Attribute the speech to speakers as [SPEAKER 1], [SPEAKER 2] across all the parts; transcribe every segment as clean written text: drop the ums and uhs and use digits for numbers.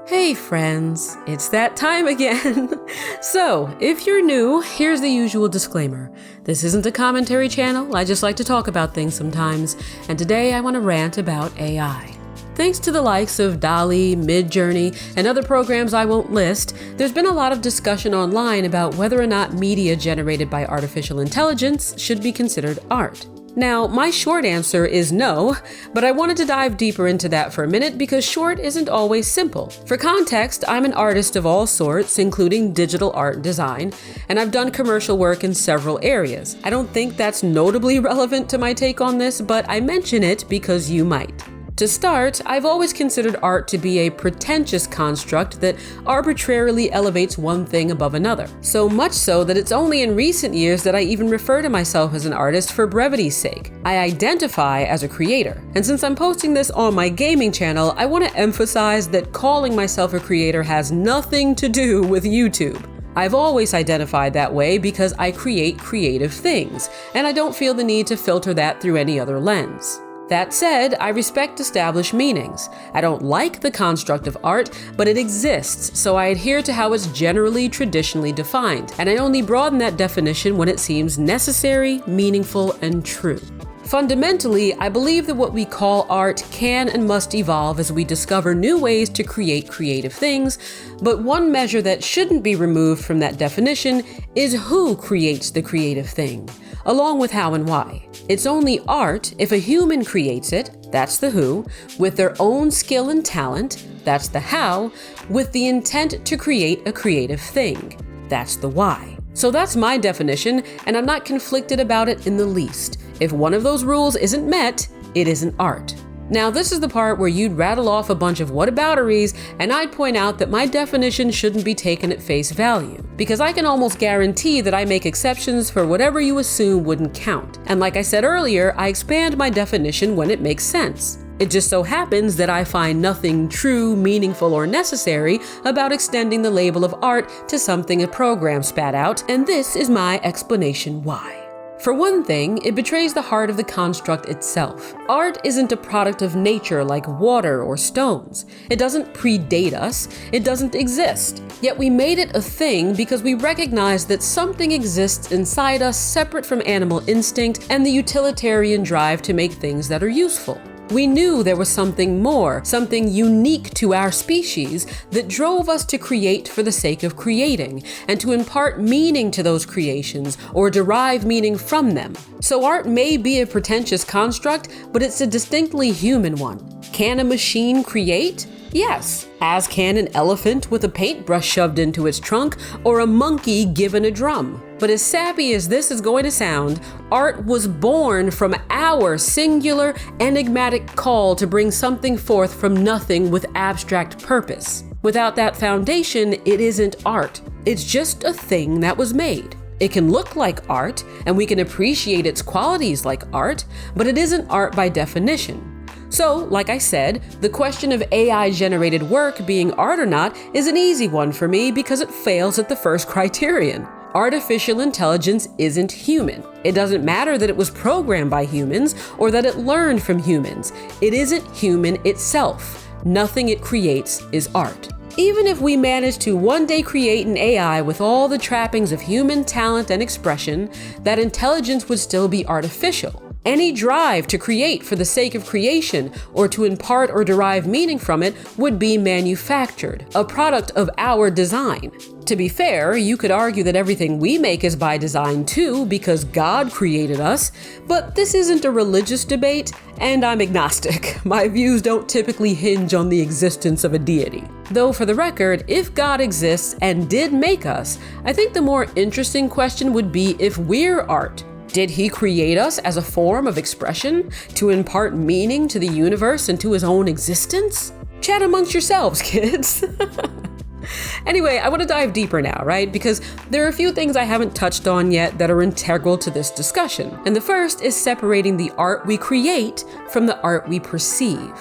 [SPEAKER 1] Hey friends, it's that time again. So, if you're new, here's the usual disclaimer. This isn't a commentary channel, I just like to talk about things sometimes, and today I want to rant about AI. Thanks to the likes of DALL-E, Midjourney, and other programs I won't list, there's been a lot of discussion online about whether or not media generated by artificial intelligence should be considered art. Now, my short answer is no, but I wanted to dive deeper into that for a minute because short isn't always simple. For context, I'm an artist of all sorts, including digital art and design, and I've done commercial work in several areas. I don't think that's notably relevant to my take on this, but I mention it because you might. To start, I've always considered art to be a pretentious construct that arbitrarily elevates one thing above another. So much so that it's only in recent years that I even refer to myself as an artist for brevity's sake. I identify as a creator. And since I'm posting this on my gaming channel, I want to emphasize that calling myself a creator has nothing to do with YouTube. I've always identified that way because I create creative things, and I don't feel the need to filter that through any other lens. That said, I respect established meanings. I don't like the construct of art, but it exists, so I adhere to how it's generally traditionally defined, and I only broaden that definition when it seems necessary, meaningful, and true. Fundamentally, I believe that what we call art can and must evolve as we discover new ways to create creative things, but one measure that shouldn't be removed from that definition is who creates the creative thing, along with how and why. It's only art if a human creates it, that's the who, with their own skill and talent, that's the how, with the intent to create a creative thing, that's the why. So that's my definition, and I'm not conflicted about it in the least. If one of those rules isn't met, it isn't art. Now, this is the part where you'd rattle off a bunch of whatabouteries, and I'd point out that my definition shouldn't be taken at face value, because I can almost guarantee that I make exceptions for whatever you assume wouldn't count. And like I said earlier, I expand my definition when it makes sense. It just so happens that I find nothing true, meaningful, or necessary about extending the label of art to something a program spat out, and this is my explanation why. For one thing, it betrays the heart of the construct itself. Art isn't a product of nature like water or stones. It doesn't predate us. It doesn't exist. Yet we made it a thing because we recognize that something exists inside us separate from animal instinct and the utilitarian drive to make things that are useful. We knew there was something more, something unique to our species that drove us to create for the sake of creating and to impart meaning to those creations or derive meaning from them. So art may be a pretentious construct, but it's a distinctly human one. Can a machine create? Yes, as can an elephant with a paintbrush shoved into its trunk or a monkey given a drum. But as sappy as this is going to sound, art was born from our singular, enigmatic call to bring something forth from nothing with abstract purpose. Without that foundation, it isn't art. It's just a thing that was made. It can look like art, and we can appreciate its qualities like art, but it isn't art by definition. So, like I said, the question of AI-generated work being art or not is an easy one for me because it fails at the first criterion. Artificial intelligence isn't human. It doesn't matter that it was programmed by humans or that it learned from humans. It isn't human itself. Nothing it creates is art. Even if we manage to one day create an AI with all the trappings of human talent and expression, that intelligence would still be artificial. Any drive to create for the sake of creation or to impart or derive meaning from it would be manufactured, a product of our design. To be fair, you could argue that everything we make is by design too, because God created us, but this isn't a religious debate, and I'm agnostic. My views don't typically hinge on the existence of a deity. Though for the record, if God exists and did make us, I think the more interesting question would be if we're art. Did he create us as a form of expression to impart meaning to the universe and to his own existence? Chat amongst yourselves, kids. Anyway, I want to dive deeper now, right? Because there are a few things I haven't touched on yet that are integral to this discussion. And the first is separating the art we create from the art we perceive.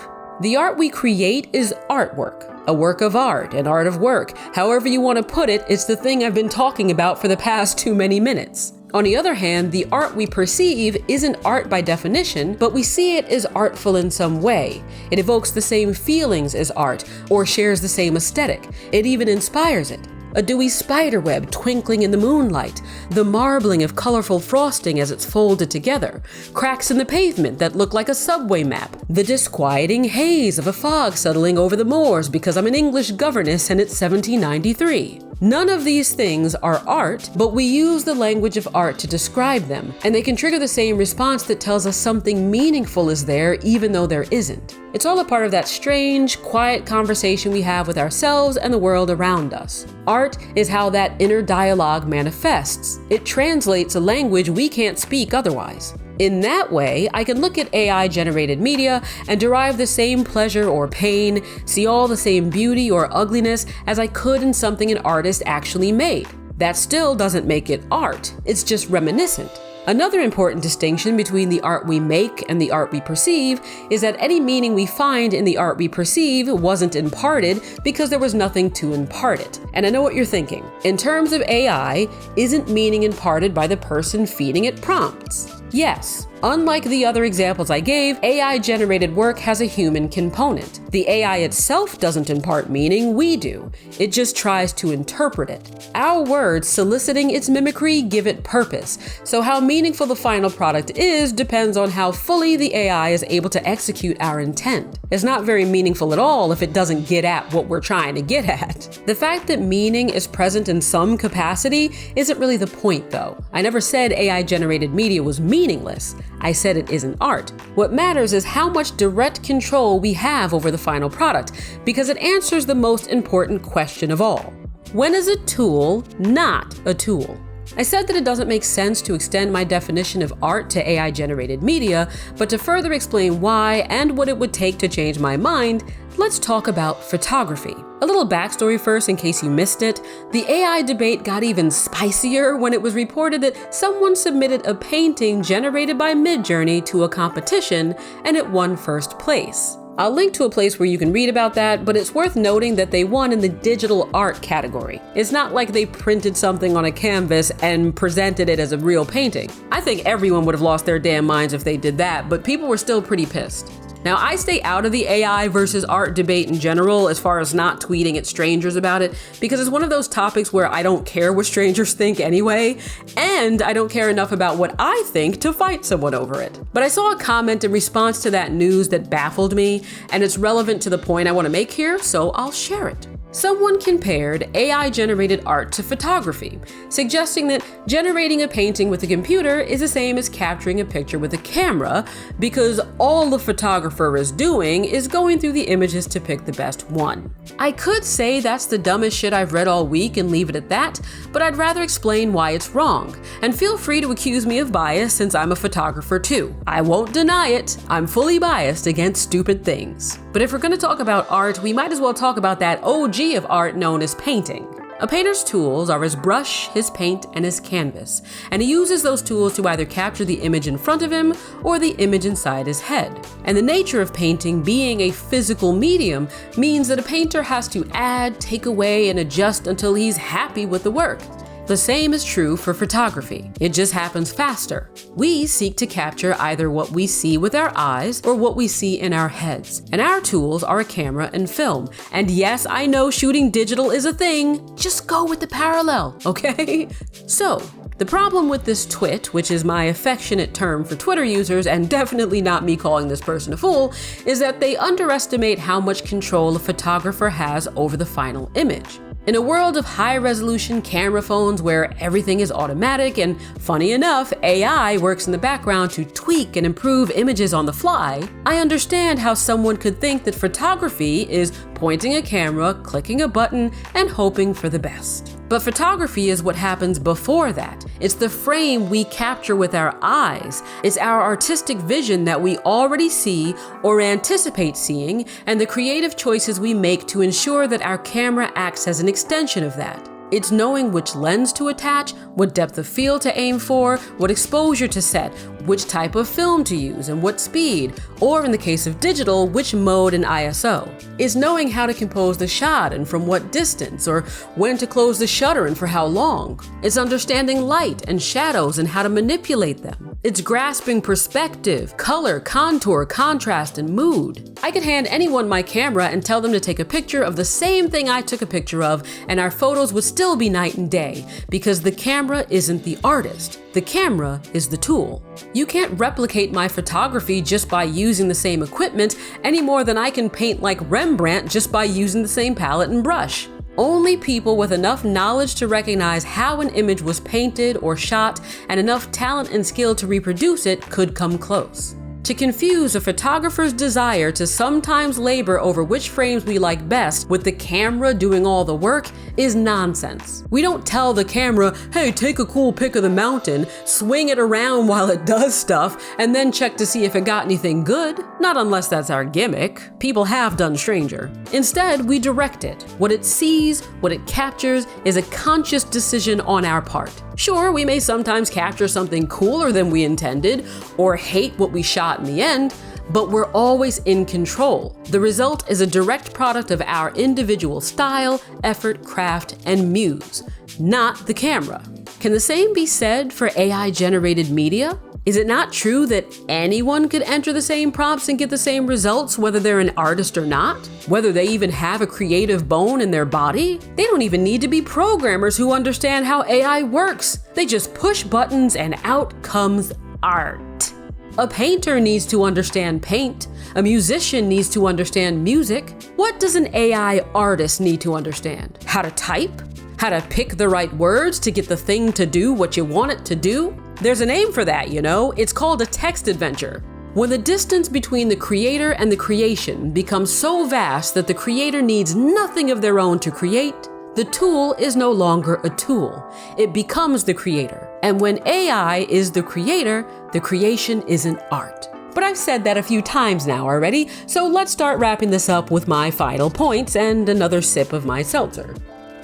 [SPEAKER 1] The art we create is artwork, a work of art, an art of work. However you want to put it, it's the thing I've been talking about for the past too many minutes. On the other hand, the art we perceive isn't art by definition, but we see it as artful in some way. It evokes the same feelings as art, or shares the same aesthetic. It even inspires it. A dewy spiderweb twinkling in the moonlight, the marbling of colorful frosting as it's folded together, cracks in the pavement that look like a subway map, the disquieting haze of a fog settling over the moors because I'm an English governess and it's 1793. None of these things are art, but we use the language of art to describe them, and they can trigger the same response that tells us something meaningful is there even though there isn't. It's all a part of that strange, quiet conversation we have with ourselves and the world around us. Art is how that inner dialogue manifests. It translates a language we can't speak otherwise. In that way, I can look at AI-generated media and derive the same pleasure or pain, see all the same beauty or ugliness as I could in something an artist actually made. That still doesn't make it art, it's just reminiscent. Another important distinction between the art we make and the art we perceive is that any meaning we find in the art we perceive wasn't imparted because there was nothing to impart it. And I know what you're thinking. In terms of AI, isn't meaning imparted by the person feeding it prompts? Yes. Unlike the other examples I gave, AI-generated work has a human component. The AI itself doesn't impart meaning, we do. It just tries to interpret it. Our words soliciting its mimicry give it purpose, so how meaningful the final product is depends on how fully the AI is able to execute our intent. It's not very meaningful at all if it doesn't get at what we're trying to get at. The fact that meaning is present in some capacity isn't really the point, though. I never said AI-generated media was meaningless. I said it isn't art. What matters is how much direct control we have over the final product, because it answers the most important question of all. When is a tool not a tool? I said that it doesn't make sense to extend my definition of art to AI-generated media, but to further explain why and what it would take to change my mind, let's talk about photography. A little backstory first in case you missed it. The AI debate got even spicier when it was reported that someone submitted a painting generated by Midjourney to a competition and it won first place. I'll link to a place where you can read about that, but it's worth noting that they won in the digital art category. It's not like they printed something on a canvas and presented it as a real painting. I think everyone would have lost their damn minds if they did that, but people were still pretty pissed. Now, I stay out of the AI versus art debate in general as far as not tweeting at strangers about it, because it's one of those topics where I don't care what strangers think anyway, and I don't care enough about what I think to fight someone over it. But I saw a comment in response to that news that baffled me, and it's relevant to the point I want to make here, so I'll share it. Someone compared AI-generated art to photography, suggesting that generating a painting with a computer is the same as capturing a picture with a camera, because all the photographer is doing is going through the images to pick the best one. I could say that's the dumbest shit I've read all week and leave it at that, but I'd rather explain why it's wrong. And feel free to accuse me of bias since I'm a photographer too. I won't deny it, I'm fully biased against stupid things. But if we're gonna talk about art, we might as well talk about that OG of art known as painting. A painter's tools are his brush, his paint, and his canvas, and he uses those tools to either capture the image in front of him or the image inside his head. And the nature of painting being a physical medium means that a painter has to add, take away, and adjust until he's happy with the work. The same is true for photography. It just happens faster. We seek to capture either what we see with our eyes or what we see in our heads. And our tools are a camera and film. And yes, I know shooting digital is a thing. Just go with the parallel, okay? So, the problem with this twit, which is my affectionate term for Twitter users, and definitely not me calling this person a fool, is that they underestimate how much control a photographer has over the final image. In a world of high-resolution camera phones where everything is automatic and, funny enough, AI works in the background to tweak and improve images on the fly, I understand how someone could think that photography is pointing a camera, clicking a button, and hoping for the best. But photography is what happens before that. It's the frame we capture with our eyes. It's our artistic vision that we already see or anticipate seeing, and the creative choices we make to ensure that our camera acts as an extension of that. It's knowing which lens to attach, what depth of field to aim for, what exposure to set, which type of film to use and what speed, or in the case of digital, which mode and ISO. It's knowing how to compose the shot and from what distance, or when to close the shutter and for how long. It's understanding light and shadows and how to manipulate them. It's grasping perspective, color, contour, contrast, and mood. I could hand anyone my camera and tell them to take a picture of the same thing I took a picture of, and our photos would still be night and day, because the camera isn't the artist. The camera is the tool. You can't replicate my photography just by using the same equipment any more than I can paint like Rembrandt just by using the same palette and brush. Only people with enough knowledge to recognize how an image was painted or shot and enough talent and skill to reproduce it could come close. To confuse a photographer's desire to sometimes labor over which frames we like best with the camera doing all the work is nonsense. We don't tell the camera, hey, take a cool pic of the mountain, swing it around while it does stuff, and then check to see if it got anything good. Not unless that's our gimmick. People have done stranger. Instead, we direct it. What it sees, what it captures, is a conscious decision on our part. Sure, we may sometimes capture something cooler than we intended, or hate what we shot in the end, but we're always in control. The result is a direct product of our individual style, effort, craft, and muse, not the camera. Can the same be said for AI-generated media? Is it not true that anyone could enter the same prompts and get the same results, whether they're an artist or not? Whether they even have a creative bone in their body? They don't even need to be programmers who understand how AI works. They just push buttons and out comes art. A painter needs to understand paint. A musician needs to understand music. What does an AI artist need to understand? How to type? How to pick the right words to get the thing to do what you want it to do? There's a name for that, you know. It's called a text adventure. When the distance between the creator and the creation becomes so vast that the creator needs nothing of their own to create, the tool is no longer a tool. It becomes the creator. And when AI is the creator, the creation isn't art. But I've said that a few times now already, so let's start wrapping this up with my final points and another sip of my seltzer.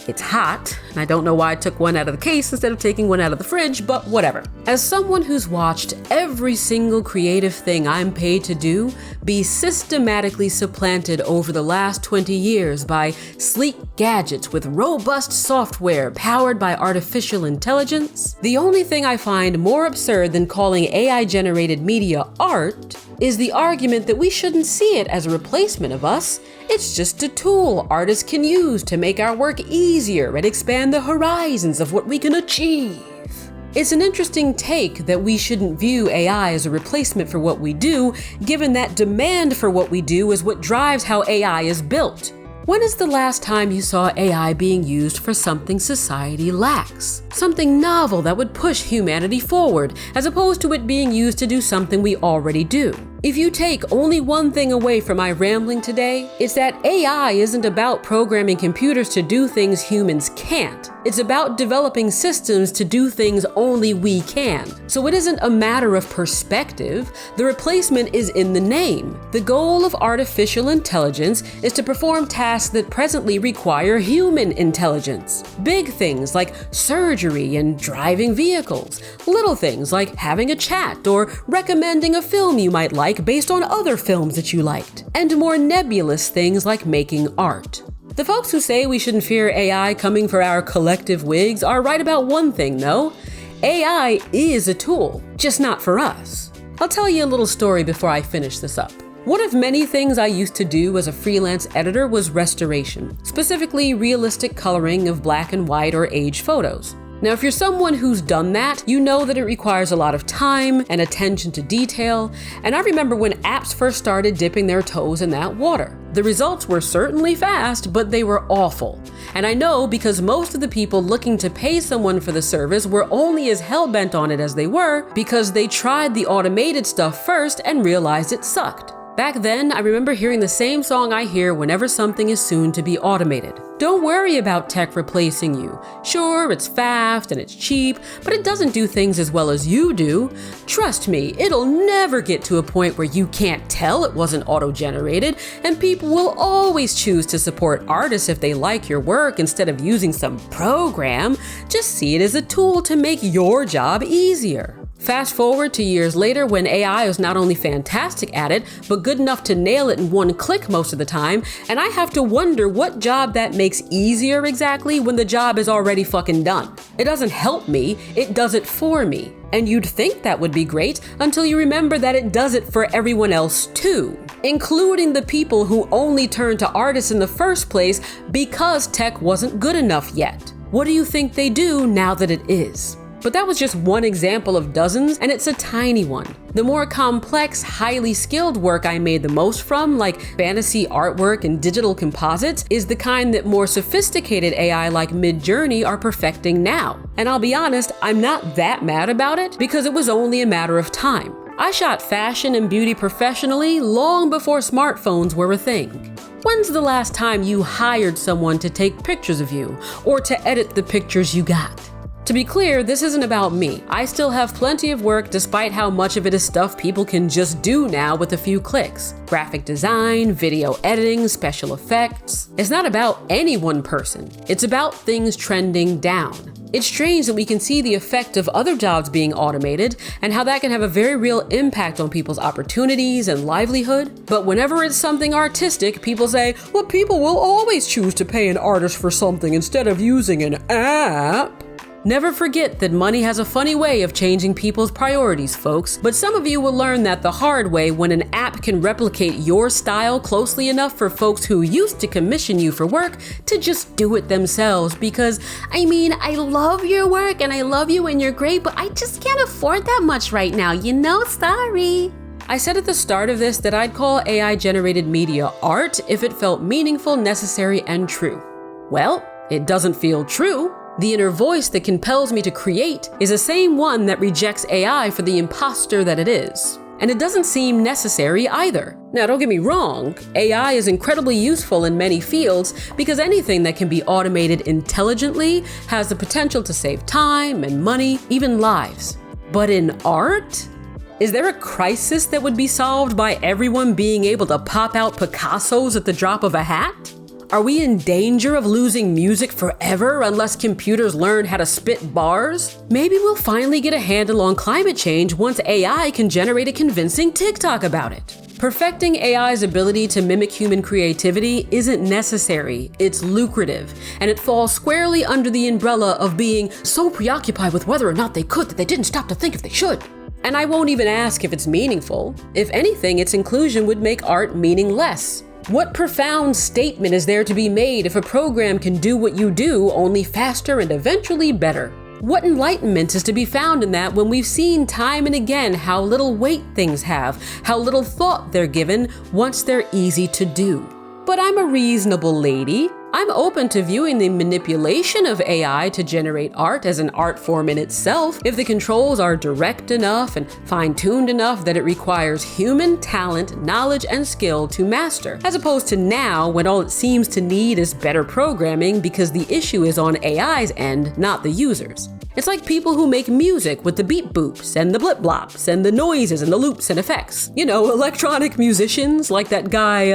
[SPEAKER 1] It's hot, and I don't know why I took one out of the case instead of taking one out of the fridge, but whatever. As someone who's watched every single creative thing I'm paid to do be systematically supplanted over the last 20 years by sleek gadgets with robust software powered by artificial intelligence, the only thing I find more absurd than calling AI-generated media art is the argument that we shouldn't see it as a replacement of us. It's just a tool artists can use to make our work easier and expand the horizons of what we can achieve. It's an interesting take that we shouldn't view AI as a replacement for what we do, given that demand for what we do is what drives how AI is built. When is the last time you saw AI being used for something society lacks? Something novel that would push humanity forward, as opposed to it being used to do something we already do. If you take only one thing away from my rambling today, it's that AI isn't about programming computers to do things humans can't. It's about developing systems to do things only we can. So it isn't a matter of perspective. The replacement is in the name. The goal of artificial intelligence is to perform tasks that presently require human intelligence. Big things like surgery and driving vehicles. Little things like having a chat or recommending a film you might like based on other films that you liked. And more nebulous things like making art. The folks who say we shouldn't fear AI coming for our collective wigs are right about one thing though. AI is a tool, just not for us. I'll tell you a little story before I finish this up. One of many things I used to do as a freelance editor was restoration, specifically realistic coloring of black and white or aged photos. Now, if you're someone who's done that, you know that it requires a lot of time and attention to detail, and I remember when apps first started dipping their toes in that water. The results were certainly fast, but they were awful. And I know because most of the people looking to pay someone for the service were only as hell-bent on it as they were because they tried the automated stuff first and realized it sucked. Back then, I remember hearing the same song I hear whenever something is soon to be automated. Don't worry about tech replacing you. Sure, it's fast and it's cheap, but it doesn't do things as well as you do. Trust me, it'll never get to a point where you can't tell it wasn't auto-generated, and people will always choose to support artists if they like your work instead of using some program. Just see it as a tool to make your job easier. Fast forward to years later when AI is not only fantastic at it, but good enough to nail it in one click most of the time, and I have to wonder what job that makes easier exactly when the job is already fucking done. It doesn't help me, it does it for me. And you'd think that would be great until you remember that it does it for everyone else too, including the people who only turned to artists in the first place because tech wasn't good enough yet. What do you think they do now that it is? But that was just one example of dozens, and it's a tiny one. The more complex, highly skilled work I made the most from, like fantasy artwork and digital composites, is the kind that more sophisticated AI like Midjourney are perfecting now. And I'll be honest, I'm not that mad about it because it was only a matter of time. I shot fashion and beauty professionally long before smartphones were a thing. When's the last time you hired someone to take pictures of you or to edit the pictures you got? To be clear, this isn't about me. I still have plenty of work despite how much of it is stuff people can just do now with a few clicks. Graphic design, video editing, special effects. It's not about any one person. It's about things trending down. It's strange that we can see the effect of other jobs being automated and how that can have a very real impact on people's opportunities and livelihood. But whenever it's something artistic, people say, well, people will always choose to pay an artist for something instead of using an app. Never forget that money has a funny way of changing people's priorities, folks. But some of you will learn that the hard way when an app can replicate your style closely enough for folks who used to commission you for work to just do it themselves. Because, I mean, I love your work and I love you and you're great, but I just can't afford that much right now, sorry. I said at the start of this that I'd call AI-generated media art if it felt meaningful, necessary, and true. Well, it doesn't feel true. The inner voice that compels me to create is the same one that rejects AI for the imposter that it is. And it doesn't seem necessary either. Now, don't get me wrong, AI is incredibly useful in many fields because anything that can be automated intelligently has the potential to save time and money, even lives. But in art? Is there a crisis that would be solved by everyone being able to pop out Picassos at the drop of a hat? Are we in danger of losing music forever unless computers learn how to spit bars? Maybe we'll finally get a handle on climate change once AI can generate a convincing TikTok about it. Perfecting AI's ability to mimic human creativity isn't necessary, it's lucrative, and it falls squarely under the umbrella of being so preoccupied with whether or not they could that they didn't stop to think if they should. And I won't even ask if it's meaningful. If anything, its inclusion would make art meaningless. What profound statement is there to be made if a program can do what you do, only faster and eventually better? What enlightenment is to be found in that when we've seen time and again how little weight things have, how little thought they're given once they're easy to do? But I'm a reasonable lady. I'm open to viewing the manipulation of AI to generate art as an art form in itself if the controls are direct enough and fine-tuned enough that it requires human talent, knowledge, and skill to master, as opposed to now when all it seems to need is better programming because the issue is on AI's end, not the user's. It's like people who make music with the beat boops and the blip blops and the noises and the loops and effects. You know, electronic musicians like that guy,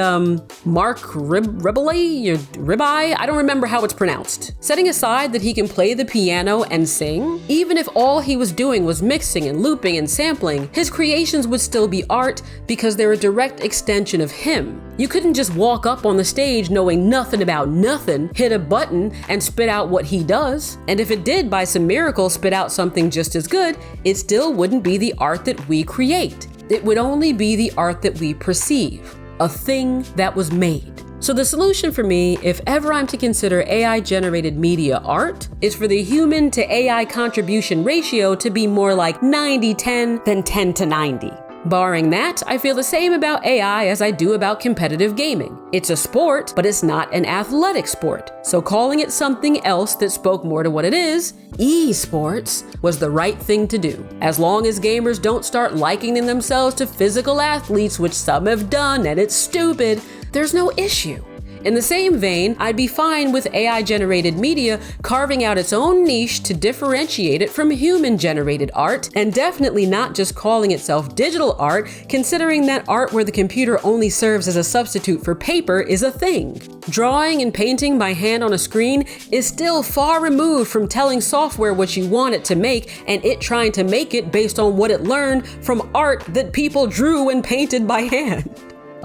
[SPEAKER 1] Mark Ribeye, I don't remember how it's pronounced. Setting aside that he can play the piano and sing, even if all he was doing was mixing and looping and sampling, his creations would still be art because they're a direct extension of him. You couldn't just walk up on the stage knowing nothing about nothing, hit a button, and spit out what he does. And if it did by some miracle spit out something just as good, it still wouldn't be the art that we create. It would only be the art that we perceive, a thing that was made. So the solution for me, if ever I'm to consider AI-generated media art, is for the human to AI contribution ratio to be more like 90-10 than 10-90. Barring that, I feel the same about AI as I do about competitive gaming. It's a sport, but it's not an athletic sport. So calling it something else that spoke more to what it is, esports, was the right thing to do. As long as gamers don't start likening themselves to physical athletes, which some have done, and it's stupid, there's no issue. In the same vein, I'd be fine with AI-generated media carving out its own niche to differentiate it from human-generated art, and definitely not just calling itself digital art, considering that art where the computer only serves as a substitute for paper is a thing. Drawing and painting by hand on a screen is still far removed from telling software what you want it to make and it trying to make it based on what it learned from art that people drew and painted by hand.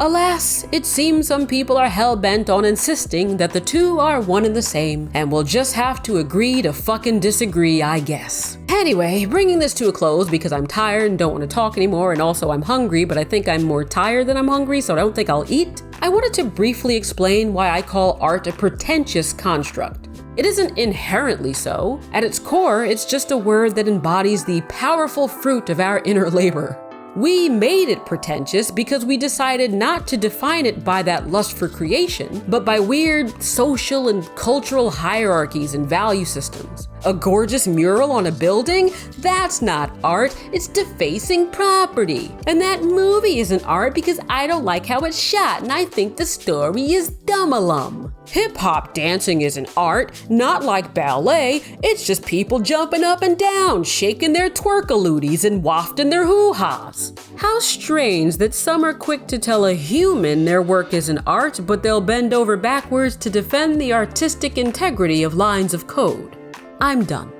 [SPEAKER 1] Alas, it seems some people are hell-bent on insisting that the two are one and the same, and we'll just have to agree to fucking disagree, I guess. Anyway, bringing this to a close because I'm tired and don't want to talk anymore, and also I'm hungry, but I think I'm more tired than I'm hungry, so I don't think I'll eat. I wanted to briefly explain why I call art a pretentious construct. It isn't inherently so. At its core, it's just a word that embodies the powerful fruit of our inner labor. We made it pretentious because we decided not to define it by that lust for creation, but by weird social and cultural hierarchies and value systems. A gorgeous mural on a building? That's not art, it's defacing property. And that movie isn't art because I don't like how it's shot and I think the story is dumb-a-lum. Hip-hop dancing isn't art, not like ballet, it's just people jumping up and down, shaking their twerkalooties and wafting their hoo-has. How strange that some are quick to tell a human their work isn't art, but they'll bend over backwards to defend the artistic integrity of lines of code. I'm done.